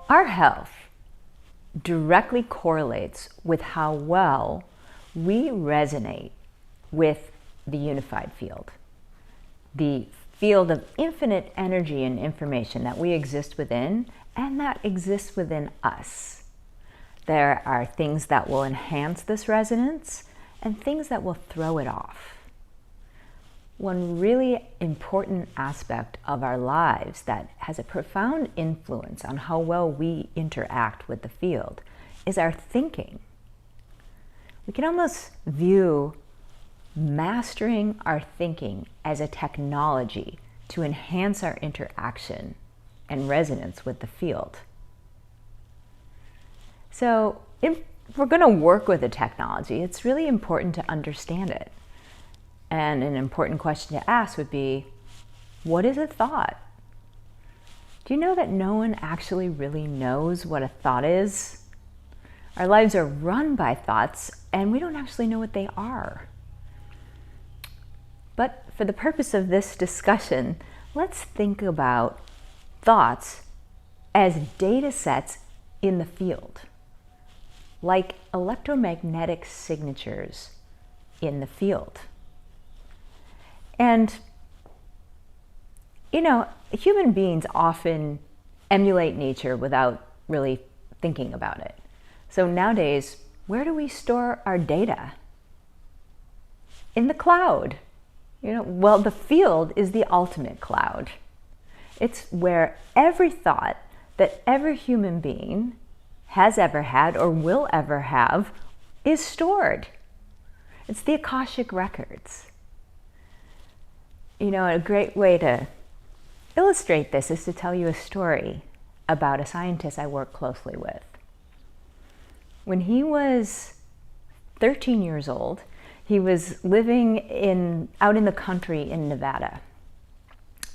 Our health directly correlates with how well we resonate with the unified field, the field of infinite energy and information that we exist within and that exists within us. There are things that will enhance this resonance and things that will throw it off. One really important aspect of our lives that has a profound influence on how well we interact with the field is our thinking. We can almost view mastering our thinking as a technology to enhance our interaction and resonance with the field. So if we're going to work with a technology, it's really important to understand it. And an important question to ask would be, what is a thought? Do you know that no one actually really knows what a thought is? Our lives are run by thoughts, and we don't actually know what they are. But for the purpose of this discussion, let's think about thoughts as data sets in the field, like electromagnetic signatures in the field. And, human beings often emulate nature without really thinking about it. So nowadays, where do we store our data? In the cloud. Well, the field is the ultimate cloud. It's where every thought that every human being has ever had or will ever have is stored. It's the Akashic records. A great way to illustrate this is to tell you a story about a scientist I work closely with. When he was 13 years old, he was living out in the country in Nevada.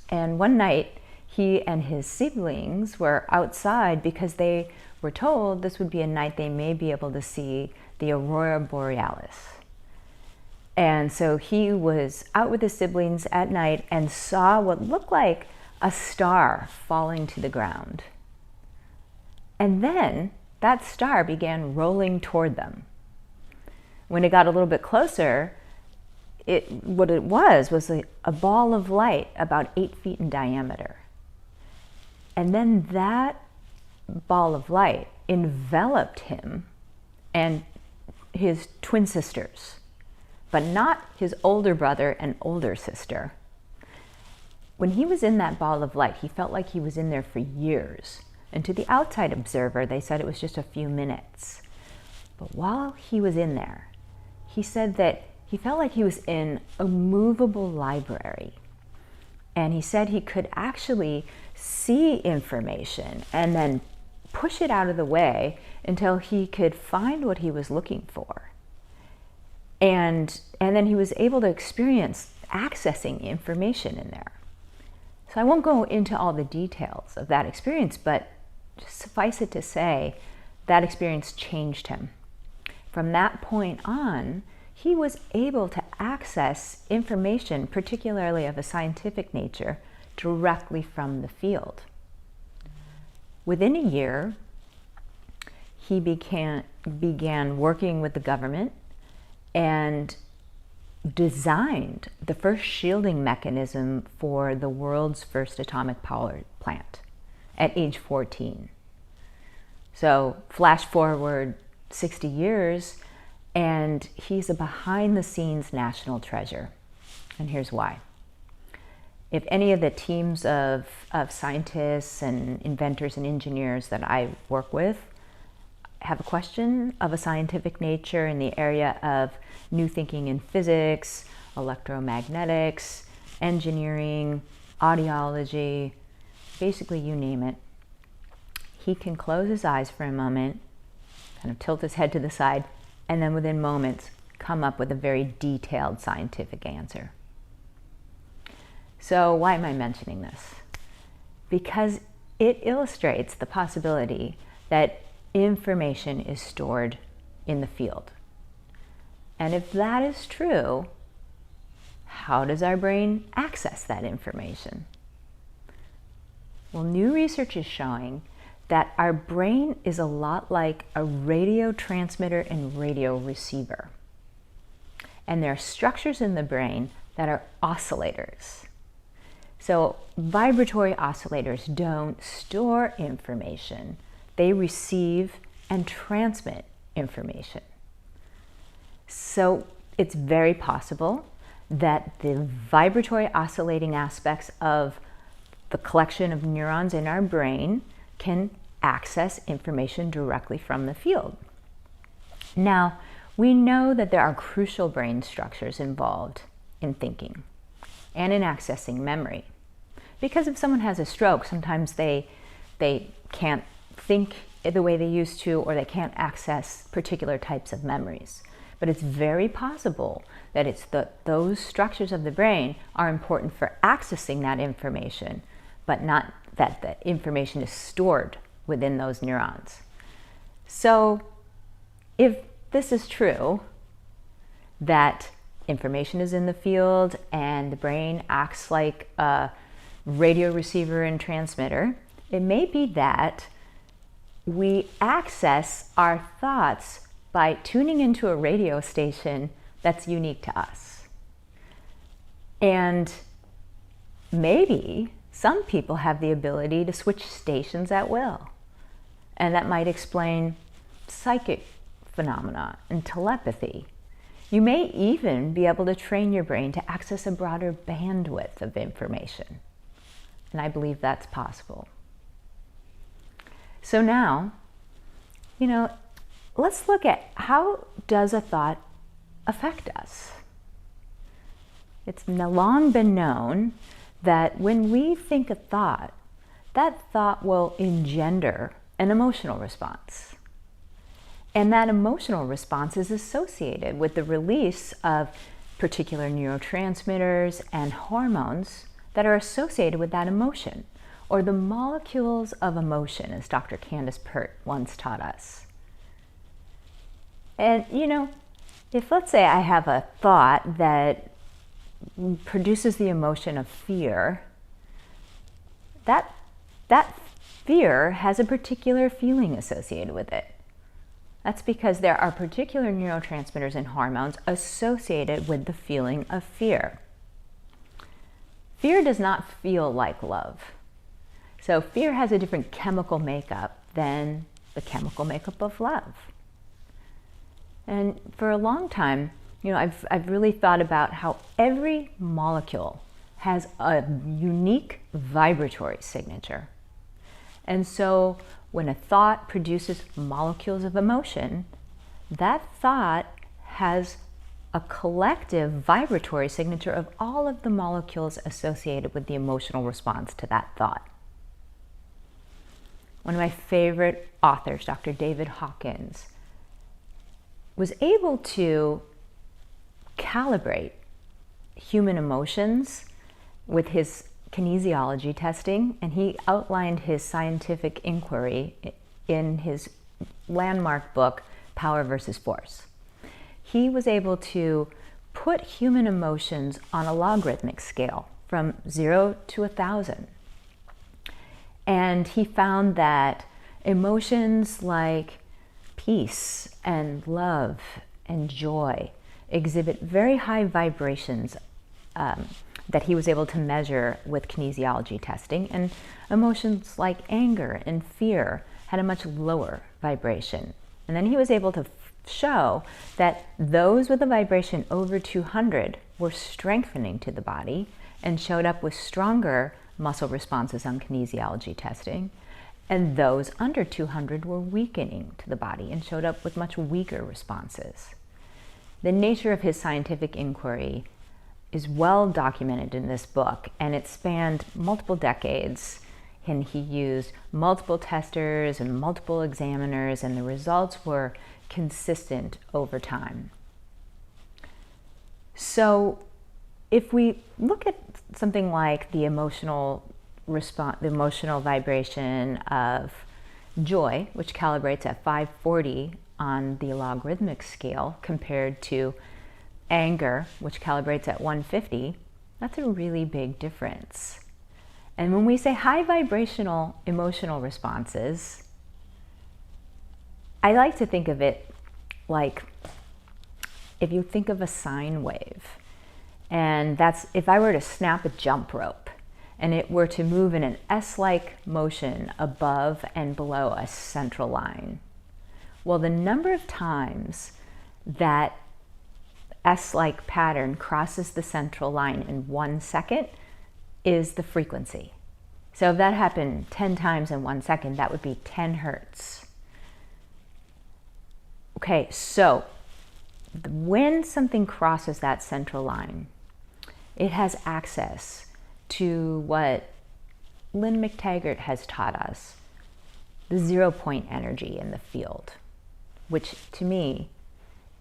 And one night, he and his siblings were outside because they were told this would be a night they may be able to see the aurora borealis. And so he was out with his siblings at night and saw what looked like a star falling to the ground. And then that star began rolling toward them. When it got a little bit closer, what it was a ball of light about 8 feet in diameter. And then that ball of light enveloped him and his twin sisters, but not his older brother and older sister. When he was in that ball of light, he felt like he was in there for years. And to the outside observer, they said it was just a few minutes. But while he was in there, he said that he felt like he was in a movable library. And he said he could actually see information and then push it out of the way until he could find what he was looking for. And then he was able to experience accessing information in there. So I won't go into all the details of that experience, but just suffice it to say that experience changed him. From that point on, he was able to access information, particularly of a scientific nature, directly from the field. Within a year, he began working with the government and designed the first shielding mechanism for the world's first atomic power plant at age 14. So flash forward 60 years, and he's a behind-the-scenes national treasure. And here's why. If any of the teams of scientists and inventors and engineers that I work with have a question of a scientific nature in the area of new thinking in physics, electromagnetics, engineering, audiology, basically you name it, he can close his eyes for a moment, kind of tilt his head to the side, and then within moments come up with a very detailed scientific answer. So why am I mentioning this? Because it illustrates the possibility that information is stored in the field. And if that is true, how does our brain access that information? Well, new research is showing that our brain is a lot like a radio transmitter and radio receiver. And there are structures in the brain that are oscillators. So vibratory oscillators don't store information. They receive and transmit information. So it's very possible that the vibratory oscillating aspects of the collection of neurons in our brain can access information directly from the field. Now, we know that there are crucial brain structures involved in thinking and in accessing memory. Because if someone has a stroke, sometimes they can't think the way they used to, or they can't access particular types of memories. But it's very possible that it's those structures of the brain are important for accessing that information, but not that the information is stored within those neurons. So if this is true, that information is in the field and the brain acts like a radio receiver and transmitter, it may be that we access our thoughts by tuning into a radio station that's unique to us. And maybe some people have the ability to switch stations at will. And that might explain psychic phenomena and telepathy. You may even be able to train your brain to access a broader bandwidth of information. And I believe that's possible. So now, let's look at how does a thought affect us? It's long been known that when we think a thought, that thought will engender an emotional response. And that emotional response is associated with the release of particular neurotransmitters and hormones that are associated with that emotion, or the molecules of emotion, as Dr. Candace Pert once taught us. And if let's say I have a thought that produces the emotion of fear, that fear has a particular feeling associated with it. That's because there are particular neurotransmitters and hormones associated with the feeling of fear. Fear does not feel like love. So fear has a different chemical makeup than the chemical makeup of love. And for a long time, I've really thought about how every molecule has a unique vibratory signature. And so when a thought produces molecules of emotion, that thought has a collective vibratory signature of all of the molecules associated with the emotional response to that thought. One of my favorite authors, Dr. David Hawkins, was able to calibrate human emotions with his kinesiology testing, and he outlined his scientific inquiry in his landmark book, Power versus Force. He was able to put human emotions on a logarithmic scale from 0 to 1,000. And he found that emotions like peace and love and joy exhibit very high vibrations that he was able to measure with kinesiology testing, and emotions like anger and fear had a much lower vibration. And then he was able to show that those with a vibration over 200 were strengthening to the body and showed up with stronger muscle responses on kinesiology testing, and those under 200 were weakening to the body and showed up with much weaker responses. The nature of his scientific inquiry is well documented in this book, and it spanned multiple decades, and he used multiple testers and multiple examiners, and the results were consistent over time. So if we look at something like the emotional response, the emotional vibration of joy, which calibrates at 540 on the logarithmic scale, compared to anger, which calibrates at 150, that's a really big difference. And when we say high vibrational emotional responses, I like to think of it like if you think of a sine wave, and that's if I were to snap a jump rope and it were to move in an S-like motion above and below a central line. Well, the number of times that S-like pattern crosses the central line in 1 second is the frequency. So if that happened 10 times in 1 second, that would be 10 hertz. Okay, so when something crosses that central line, it has access to what Lynn McTaggart has taught us, the 0 point energy in the field, which to me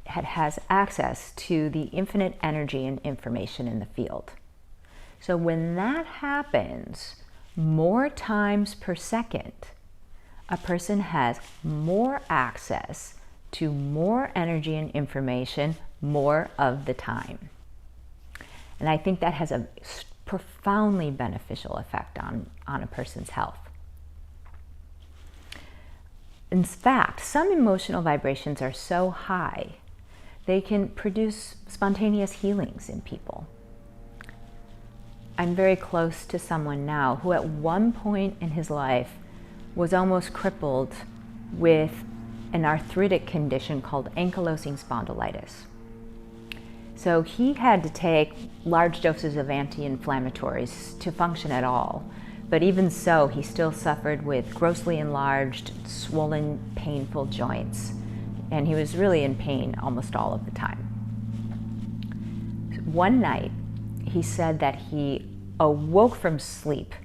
has access to the infinite energy and information in the field. So when that happens more times per second, a person has more access to more energy and information more of the time. And I think that has a profoundly beneficial effect on a person's health. In fact, some emotional vibrations are so high, they can produce spontaneous healings in people. I'm very close to someone now who at one point in his life was almost crippled with an arthritic condition called ankylosing spondylitis. So he had to take large doses of anti-inflammatories to function at all. But even so, he still suffered with grossly enlarged, swollen, painful joints. And he was really in pain almost all of the time. One night, he said that he awoke from sleep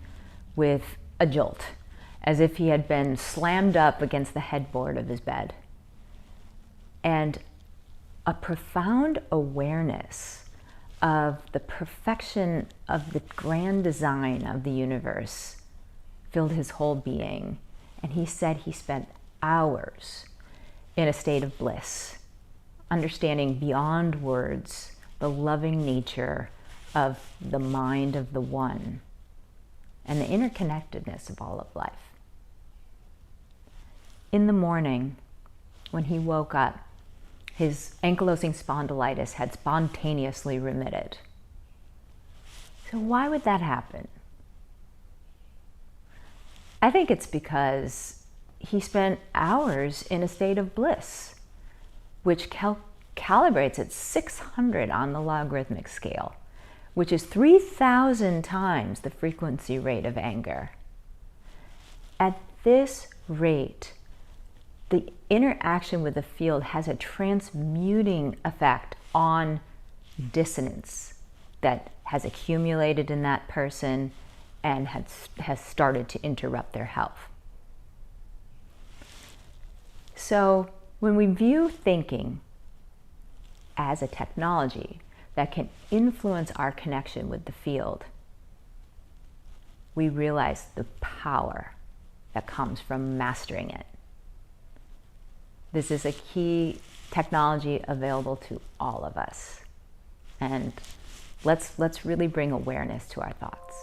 with a jolt, as if he had been slammed up against the headboard of his bed. And a profound awareness of the perfection of the grand design of the universe filled his whole being. And he said he spent hours in a state of bliss, understanding beyond words the loving nature of the mind of the one and the interconnectedness of all of life. In the morning, when he woke up, his ankylosing spondylitis had spontaneously remitted. So why would that happen? I think it's because he spent hours in a state of bliss, which calibrates at 600 on the logarithmic scale, which is 3,000 times the frequency rate of anger. At this rate, the interaction with the field has a transmuting effect on dissonance that has accumulated in that person and has started to interrupt their health. So when we view thinking as a technology that can influence our connection with the field, we realize the power that comes from mastering it. This is a key technology available to all of us. And let's really bring awareness to our thoughts.